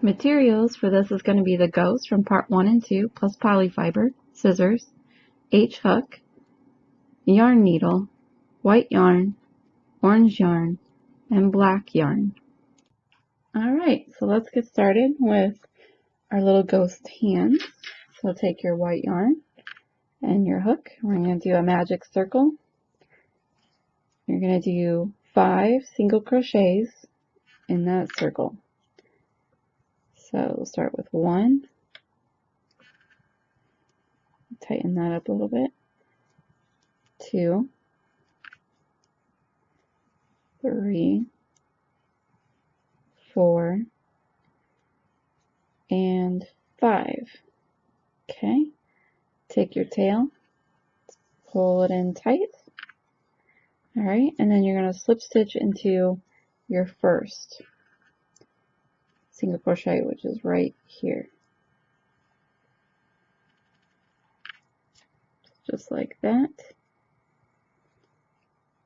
Materials for this is going to be the ghost from part 1 and 2, plus polyfiber, scissors, H hook, yarn needle, white yarn, orange yarn, and black yarn. Alright, so let's get started with our little ghost hands. So take your white yarn and your hook. We're going to do a magic circle. You're going to do 5 single crochets in that circle. So we'll start with 1, tighten that up a little bit, 2, 3, 4, and 5. Okay, take your tail, pull it in tight. Alright, and then you're going to slip stitch into your first single crochet, which is right here. Just like that.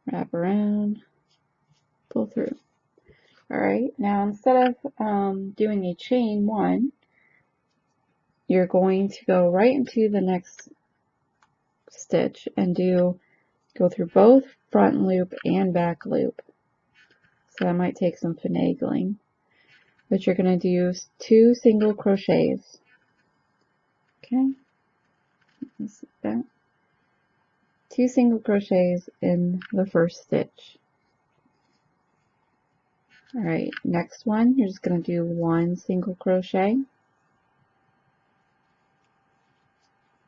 Wrap around, pull through. Alright, now instead of doing a chain 1, you're going to go right into the next stitch and go through both front loop and back loop. So that might take some finagling. But you're going to do 2 single crochets. Okay, let's see that. 2 single crochets in the first stitch. Alright, next one, you're just going to do 1 single crochet.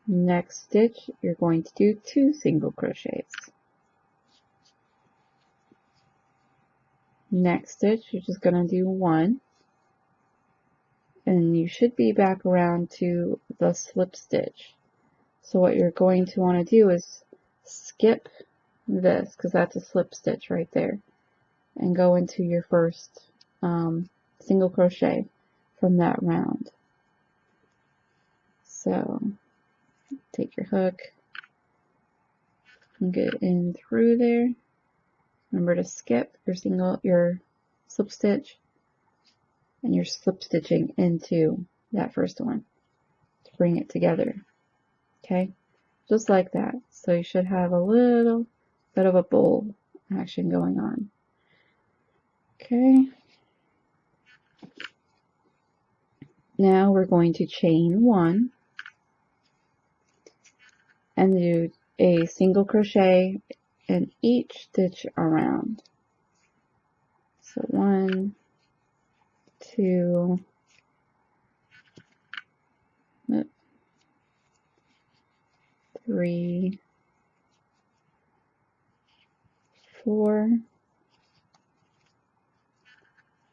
Next stitch, you're going to do 2 single crochets. Next stitch, you're just going to do 1. And you should be back around to the slip stitch. So what you're going to want to do is skip this, because that's a slip stitch right there, and go into your first single crochet from that round. So take your hook and get in through there. Remember to skip your slip stitch, and you're slip stitching into that first one to bring it together. Okay, just like that. So you should have a little bit of a bowl action going on. Okay, now we're going to chain 1 and do a single crochet in each stitch around. So 1, 2, 3, 4,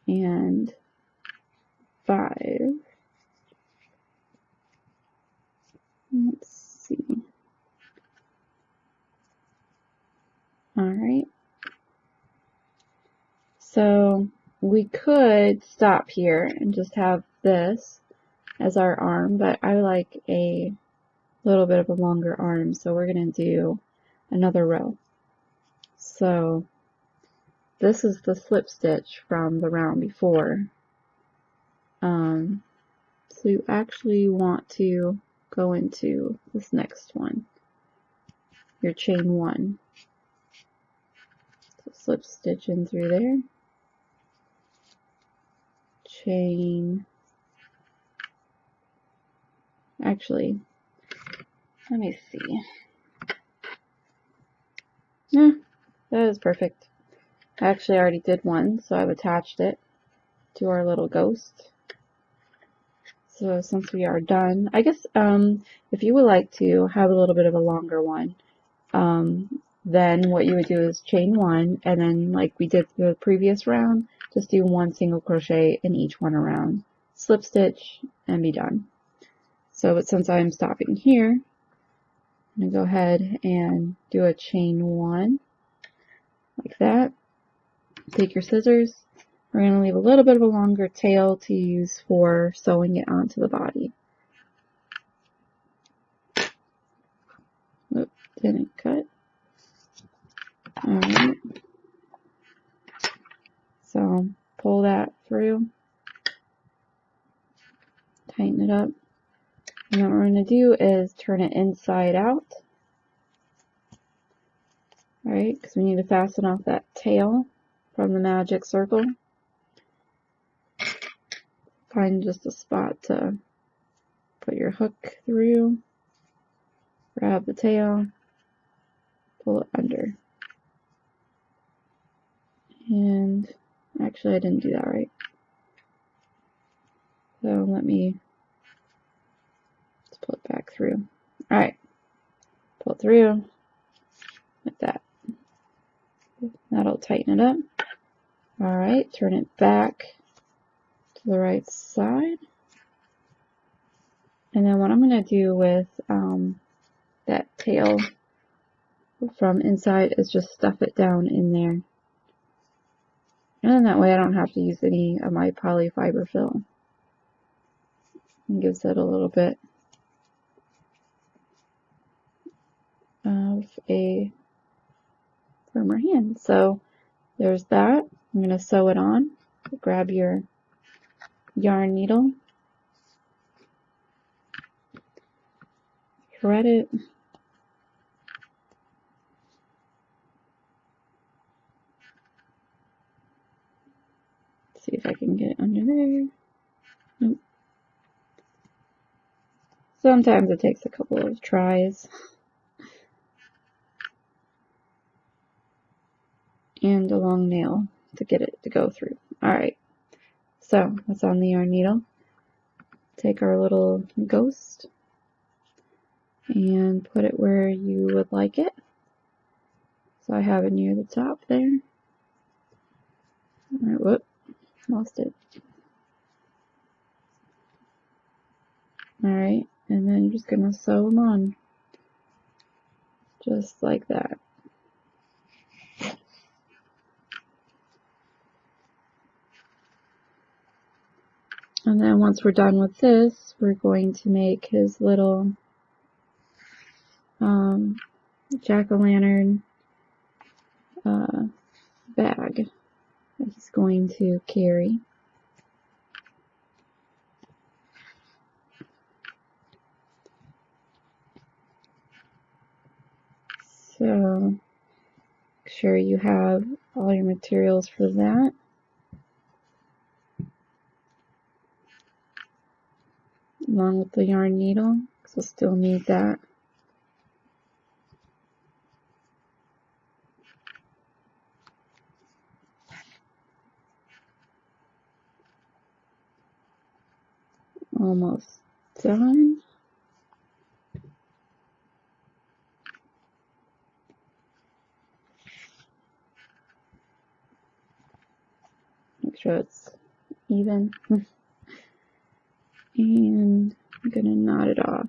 and 5. Let's see. Alright. So we could stop here and just have this as our arm, but I like a little bit of a longer arm, so we're going to do another row. So this is the slip stitch from the round before. So you actually want to go into this next one, your chain 1. So slip stitch in through there, chain, actually, let me see. Yeah, that is perfect. I actually already did one, so I've attached it to our little ghost. So since we are done, I guess if you would like to have a little bit of a longer one, then what you would do is chain 1, and then like we did the previous round, just do 1 single crochet in each one around, slip stitch, and be done. So but since I'm stopping here, I'm going to go ahead and do a chain 1 like that. Take your scissors. We're going to leave a little bit of a longer tail to use for sewing it onto the body. Oop, didn't cut. Alright. So pull that through. tighten it up. And what we're going to do is turn it inside out. Alright, because we need to fasten off that tail from the magic circle. Find just a spot to put your hook through. Grab the tail, pull it under. And actually I didn't do that right. So let me just pull it back through. Alright, pull it through like that. That'll tighten it up. Alright, turn it back to the right side. And then what I'm going to do with that tail from inside is just stuff it down in there. And then that way I don't have to use any of my polyfiber fill. It gives it a little bit of a firmer hand. So there's that. I'm going to sew it on. Grab your yarn needle, thread it, see if I can get it under there. Nope. Sometimes it takes a couple of tries. And a long nail to get it to go through. Alright, so that's on the yarn needle. Take our little ghost and put it where you would like it. So I have it near the top there. Alright, whoop, lost it. Alright, and then you're just going to sew them on. Just like that. And then once we're done with this, we're going to make his little jack-o'-lantern bag that he's going to carry. So make sure you have all your materials for that. Along with the yarn needle, because we'll still need that. Almost done. Make sure it's even. And I'm going to knot it off.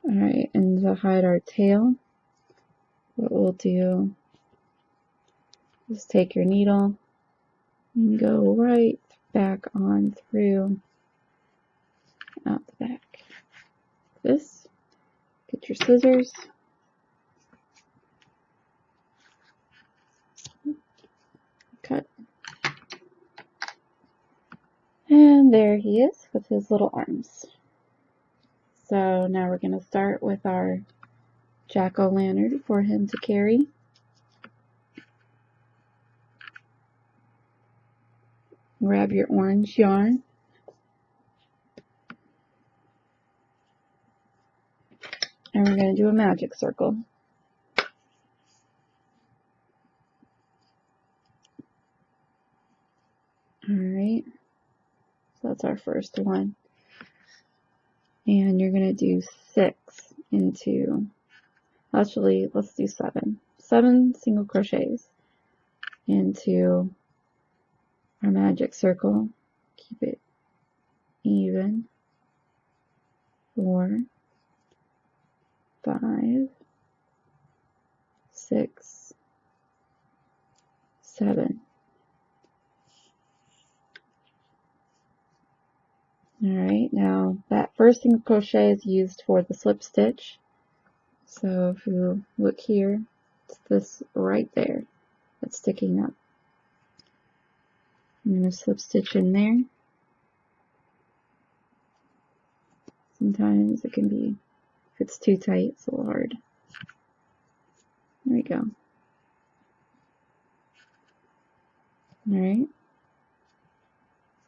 Alright, and to hide our tail, what we'll do is take your needle and go right back on through out the back. This, get your scissors, cut, and there he is with his little arms. So now we're going to start with our jack-o'-lantern for him to carry. Grab your orange yarn. And we're going to do a magic circle. Alright, so that's our first one. And you're going to do 6 into, actually, let's do 7. 7 single crochets into our magic circle. Keep it even. 4, 5, 6, 7. Alright, now that first single crochet is used for the slip stitch. So if you look here, it's this right there that's sticking up. I'm going to slip stitch in there. Sometimes it can be, if it's too tight, it's a little hard. There we go. Alright,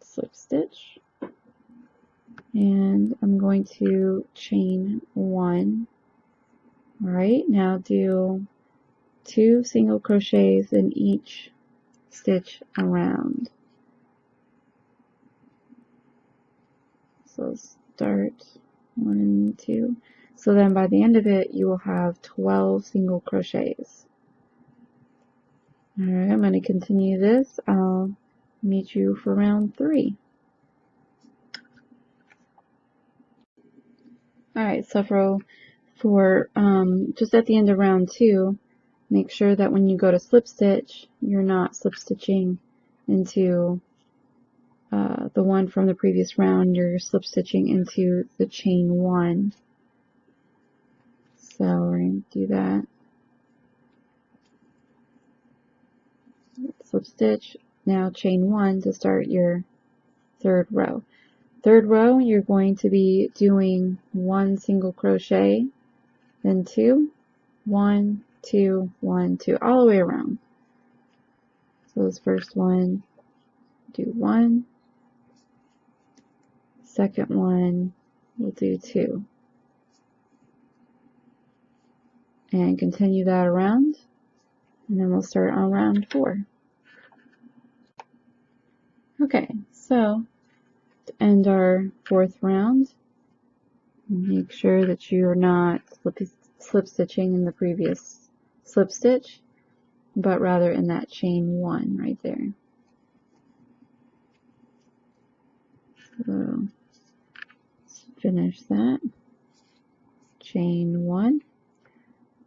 slip stitch, and I'm going to chain 1. Alright, now do 2 single crochets in each stitch around. So start 1, 2. So then by the end of it, you will have 12 single crochets. Alright, I'm going to continue this. I'll meet you for round 3. Alright, so for just at the end of round 2, make sure that when you go to slip stitch, you're not slip stitching into the one from the previous round, you're slip stitching into the chain 1. So we're going to do that. Slip stitch, now chain 1 to start your 3rd row. 3rd row, you're going to be doing 1 single crochet, then 2, 1, 2, 1, 2, all the way around. So this first one, do 1. Second one, we'll do 2. And continue that around, and then we'll start on round 4. Okay, so to end our 4th round, make sure that you're not slip stitching in the previous slip stitch, but rather in that chain 1 right there. So let's finish that. Chain 1.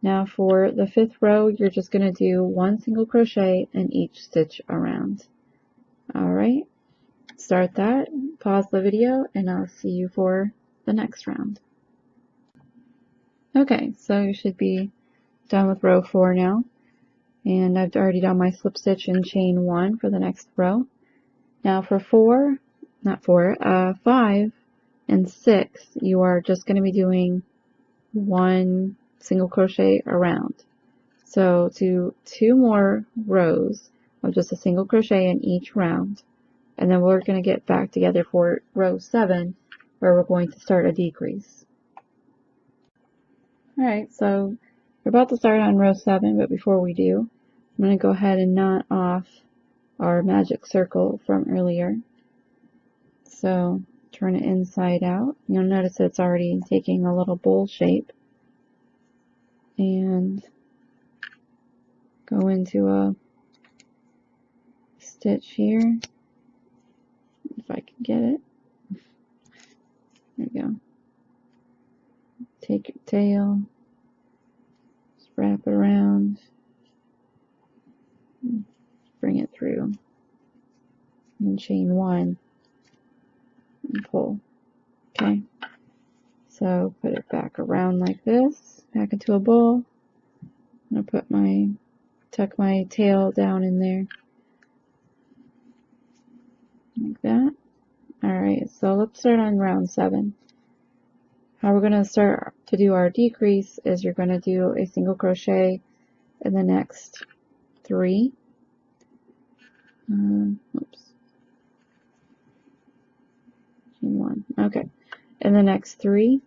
Now for the 5th row, you're just going to do 1 single crochet in each stitch around. Alright, start that, pause the video, and I'll see you for the next round. Okay, so you should be done with row 4 now, and I've already done my slip stitch in chain 1 for the next row. Now for 5 and 6, you are just going to be doing 1 single crochet around. So do 2 more rows of just a single crochet in each round, and then we're going to get back together for row 7, where we're going to start a decrease. Alright, so we're about to start on row 7, but before we do, I'm going to go ahead and knot off our magic circle from earlier. So turn it inside out. You'll notice it's already taking a little bowl shape. And go into a stitch here, if I can get it. There we go. Take your tail, just wrap it around, bring it through, and chain 1, and pull. Okay, so put it back around like this, back into a bowl. I'm gonna tuck my tail down in there, like that. Alright, so let's start on round 7. How we're going to start to do our decrease is you're going to do a single crochet in the next 3. Oops. Chain 1. Okay. In the next 3.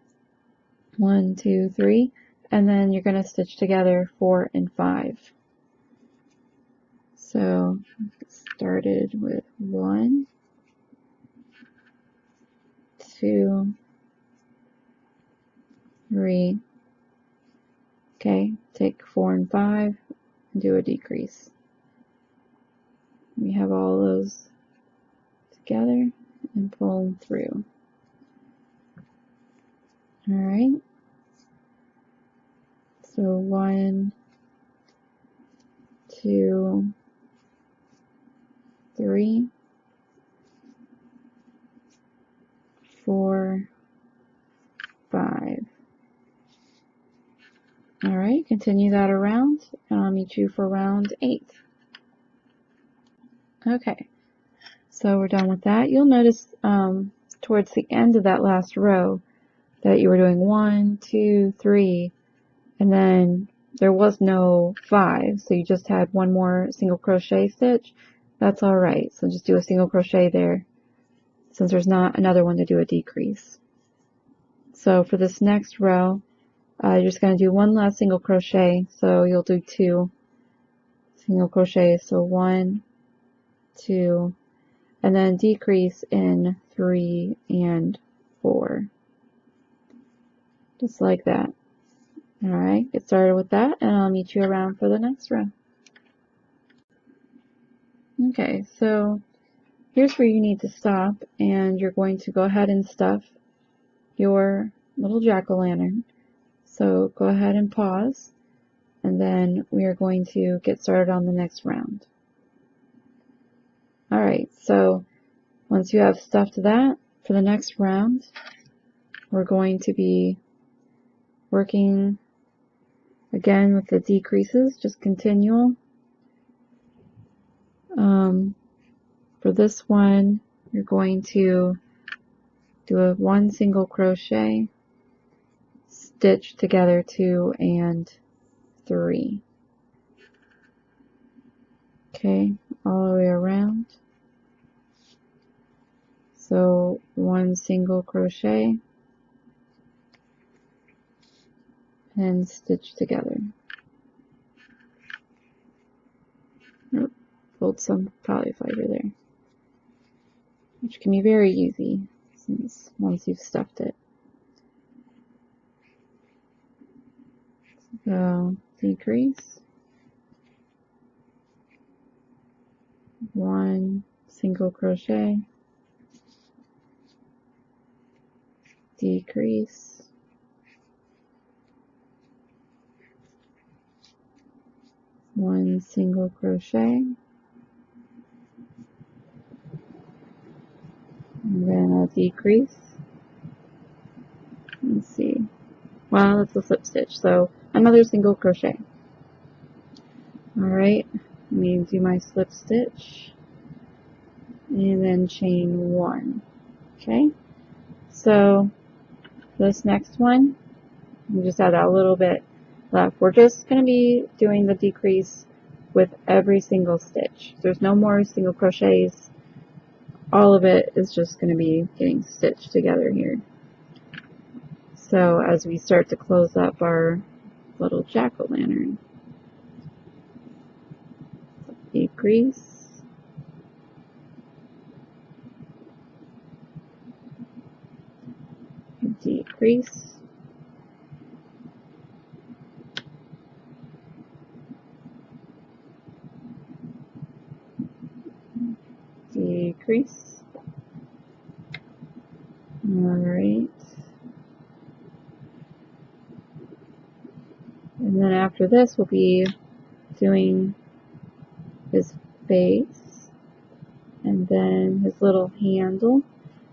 1, 2, 3. And then you're going to stitch together 4 and 5. So get started with 1, 2, 3. Okay, take 4 and 5 and do a decrease. We have all those together and pull through. Alright, so 1, 2, 3, 4, Alright, continue that around, and I'll meet you for round 8. Okay, so we're done with that. You'll notice towards the end of that last row that you were doing 1, 2, 3, and then there was no 5, so you just had one more single crochet stitch. That's alright, so just do a single crochet there, since there's not another one to do a decrease. So for this next row, you're just going to do one last single crochet, so you'll do 2 single crochets, so 1, 2, and then decrease in 3 and 4, just like that. Alright, get started with that, and I'll meet you around for the next row. Okay, so here's where you need to stop, and you're going to go ahead and stuff your little jack-o'-lantern. So go ahead and pause, and then we are going to get started on the next round. Alright, so once you have stuffed that, for the next round, we're going to be working again with the decreases, just continual. For this one, you're going to do a 1 single crochet, stitch together 2 and 3. Okay, all the way around. So 1 single crochet and stitch together. Oop, pulled some polyfiber there, which can be very easy since once you've stuffed it. So decrease, 1 single crochet, decrease, 1 single crochet, and then a decrease. Let's see. Well, that's a slip stitch, so another single crochet. Alright, let me do my slip stitch, and then chain 1. Okay, so this next one, we just have that little bit left. We're just going to be doing the decrease with every single stitch. There's no more single crochets. All of it is just going to be getting stitched together here. So as we start to close up our little jack-o'-lantern, decrease, decrease, decrease. Alright. And then after this, we'll be doing his face, and then his little handle,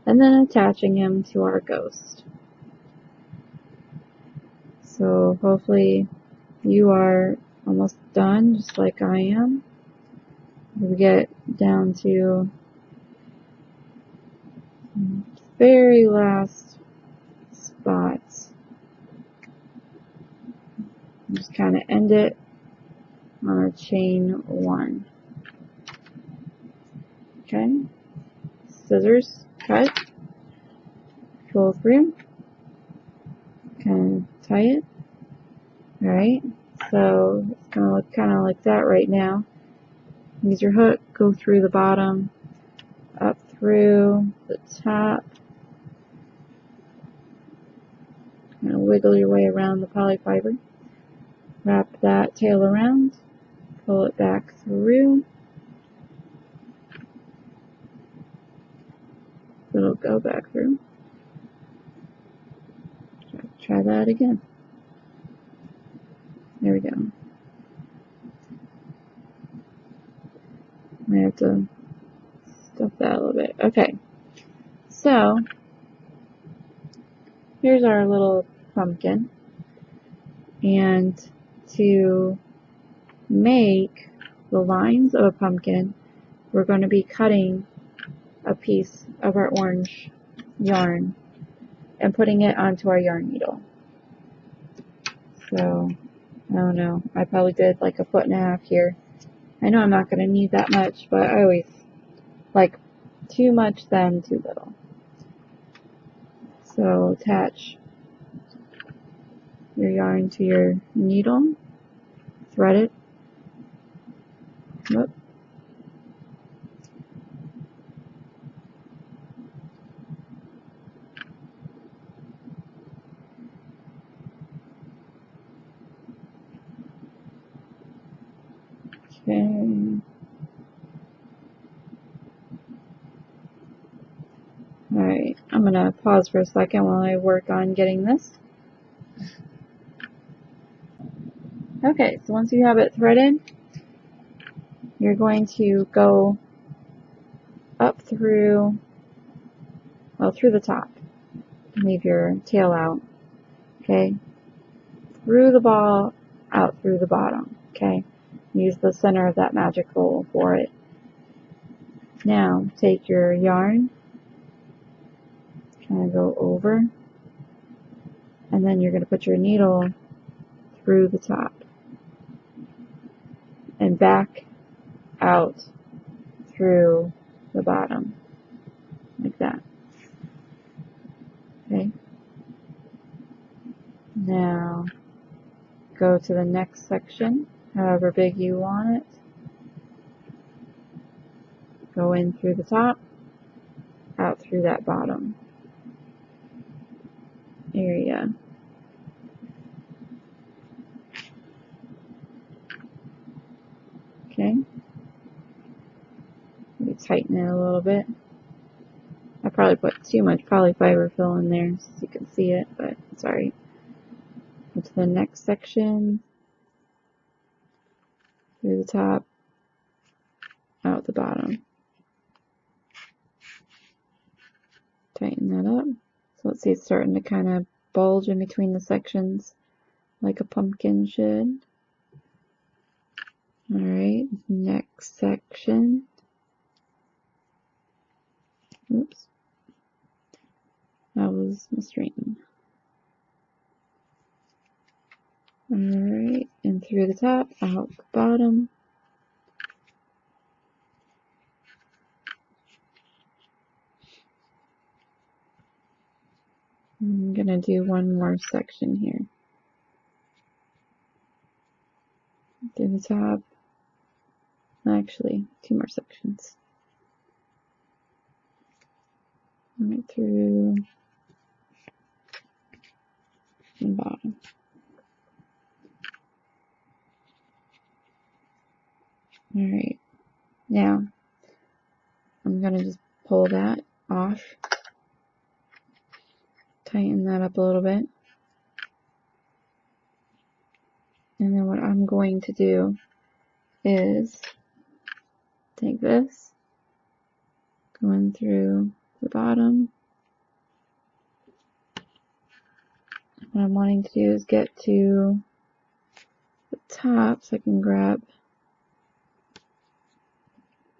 and then attaching him to our ghost. So hopefully you are almost done, just like I am. We get down to the very last spots. Just kind of end it on a chain 1. Okay, scissors, cut, pull through, kind of tie it. Alright, so it's going to look kind of like that right now. Use your hook, go through the bottom, up through the top, kind of wiggle your way around the polyfiber. Wrap that tail around, pull it back through. It'll go back through. Try that again. There we go. I have to stuff that a little bit. Okay, so here's our little pumpkin, And to make the lines of a pumpkin, we're going to be cutting a piece of our orange yarn and putting it onto our yarn needle. So, I don't know, I probably did like 1.5 feet here. I know I'm not going to need that much, but I always like too much than too little. So attach your yarn to your needle, thread it. Whoop. Okay. Alright, I'm going to pause for a second while I work on getting this. Okay, so once you have it threaded, you're going to go up through, well, through the top. Leave your tail out, okay? Through the ball, out through the bottom, okay? Use the center of that magic hole for it. Now, take your yarn, kind of go over, and then you're going to put your needle through the top and back out through the bottom, like that. Okay. Now, go to the next section, however big you want it. Go in through the top, out through that bottom area. Okay. Maybe tighten it a little bit. I probably put too much polyfiber fill in there so you can see it, but it's alright. Go to the next section, through the top, out the bottom. Tighten that up. So let's see, it's starting to kind of bulge in between the sections like a pumpkin should. Alright, next section. Oops. That was miswritten. Alright, in through the top, out the bottom. I'm gonna do one more section here. Through the top. Actually, 2 more sections. Right through the bottom. Alright, now I'm gonna just pull that off, tighten that up a little bit, and then what I'm going to do is take this, go in through the bottom. What I'm wanting to do is get to the top so I can grab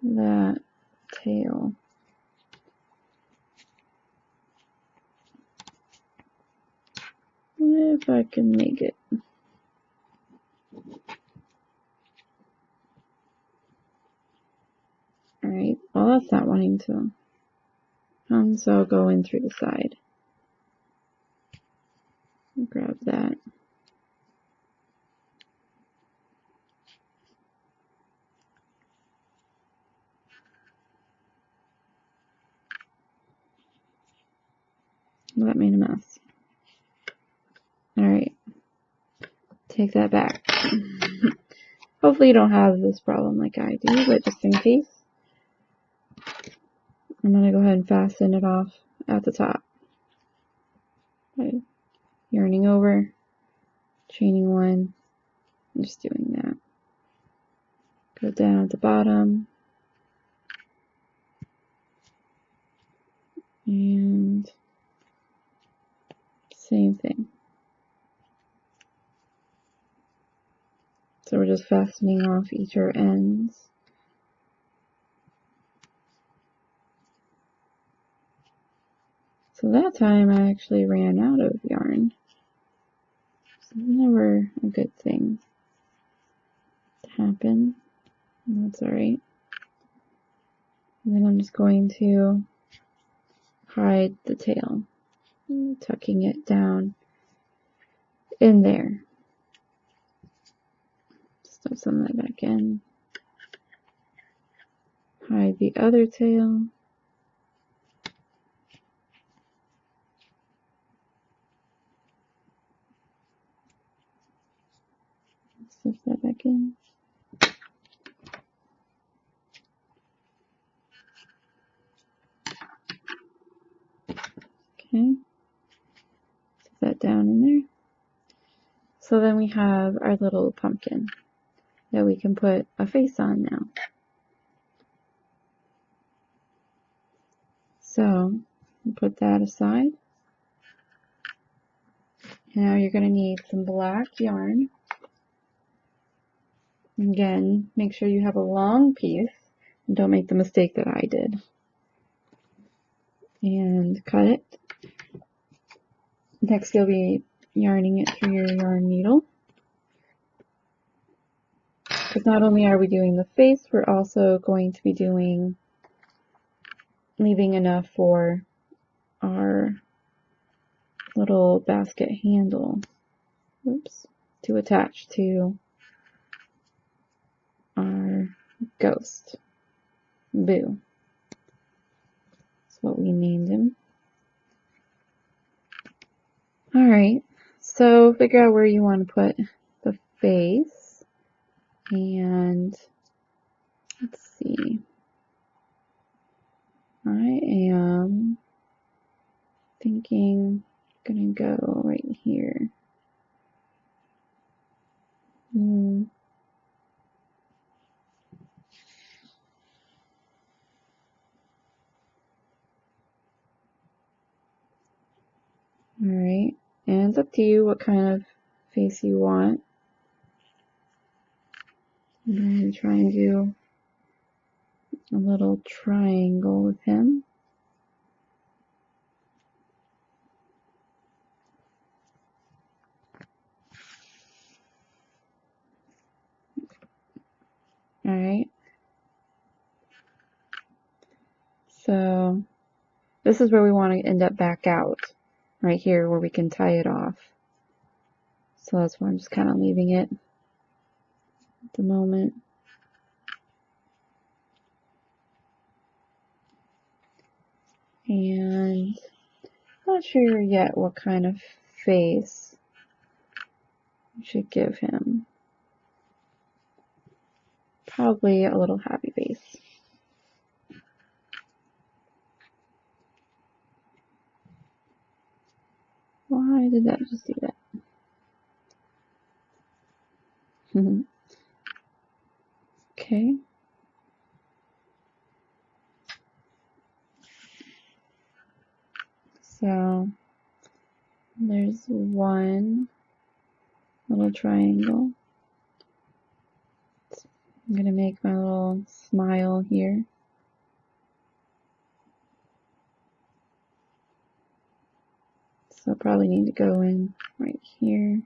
that tail. If I can make it. Alright, well that's not wanting to come, so I'll go in through the side. Grab that. That made a mess. Alright, take that back. Hopefully you don't have this problem like I do, but just in case, I'm going to go ahead and fasten it off at the top. By yarning over, chaining one, and just doing that. Go down at the bottom, and same thing. So we're just fastening off each our ends. So that time I actually ran out of yarn. It's never a good thing to happen. That's alright. And then I'm just going to hide the tail, tucking it down in there. Stuff some of that back in. Hide the other tail. Stuff that back in. Okay. Set that down in there. So then we have our little pumpkin that we can put a face on now. So put that aside. Now you're going to need some black yarn. Again, make sure you have a long piece and don't make the mistake that I did. And cut it. Next you'll be yarning it through your yarn needle. Because not only are we doing the face, we're also going to be leaving enough for our little basket handle, to attach to our ghost, Boo. That's what we named him. Alright, so figure out where you want to put the face, and let's see, I am thinking I'm gonna go right here. Alright, and it's up to you what kind of face you want. I'm going to try and do a little triangle with him. Alright, so this is where we want to end up back out, right here where we can tie it off. So that's why I'm just kind of leaving it at the moment. And I'm not sure yet what kind of face we should give him. Probably a little happy face. Why did that just do that? Okay. So there's one little triangle. I'm going to make my little smile here. So I'll probably need to go in right here.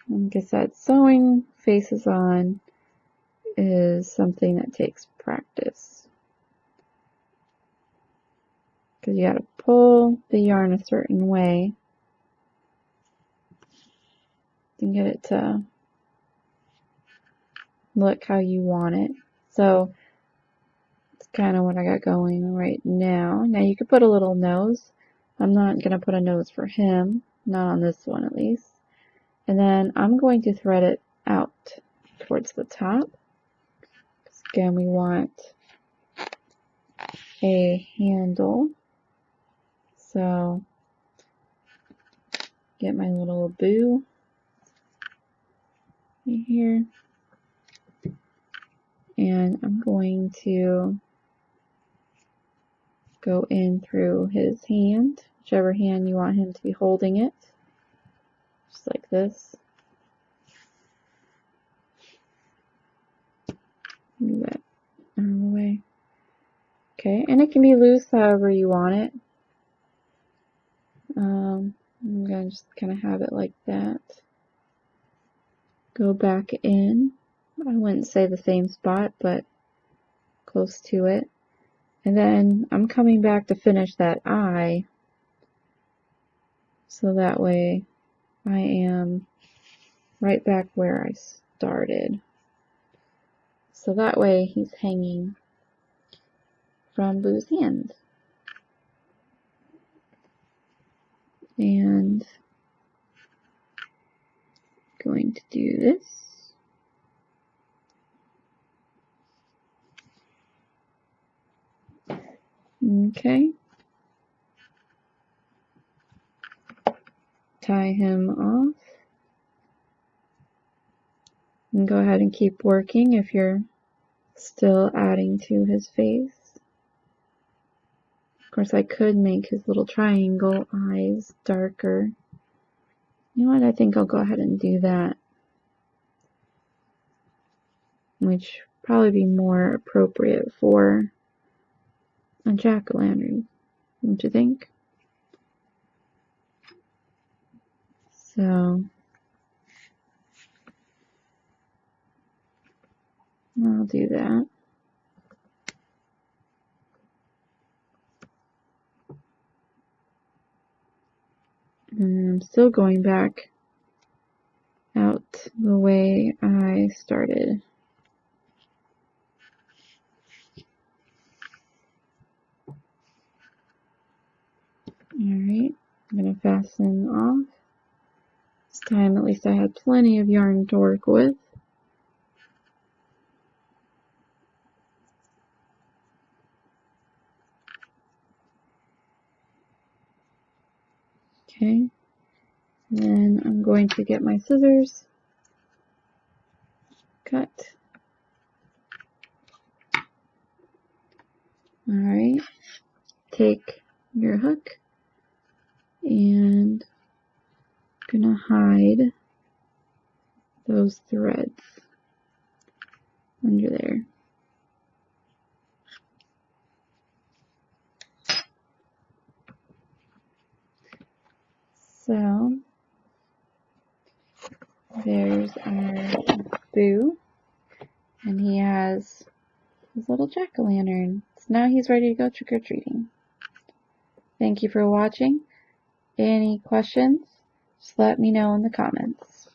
And like I said, sewing faces on is something that takes practice. Because you got to pull the yarn a certain way to get it to look how you want it. So it's kind of what I got going right now. Now you could put a little nose. I'm not going to put a nose for him, not on this one at least. And then I'm going to thread it out towards the top. Because again, we want a handle. So get my little Boo right here. And I'm going to go in through his hand, whichever hand you want him to be holding it, just like this. Move that out of the way. Okay, and it can be loose however you want it. I'm going to just kind of have it like that. Go back in. I wouldn't say the same spot, but close to it. And then I'm coming back to finish that eye. So that way I am right back where I started. So that way he's hanging from Boo's hand. And going to do this. Okay. Tie him off. And go ahead and keep working if you're still adding to his face. Of course, I could make his little triangle eyes darker. You know what? I think I'll go ahead and do that. Which probably be more appropriate for a jack-o'-lantern, don't you think? So I'll do that. And I'm still going back out the way I started. Alright, I'm going to fasten off. This time at least I had plenty of yarn to work with. Okay, and then I'm going to get my scissors, cut. Alright, take your hook and I'm gonna hide those threads under there. So there's our Boo, and he has his little jack-o'-lantern. So now he's ready to go trick-or-treating. Thank you for watching. Any questions? Just let me know in the comments.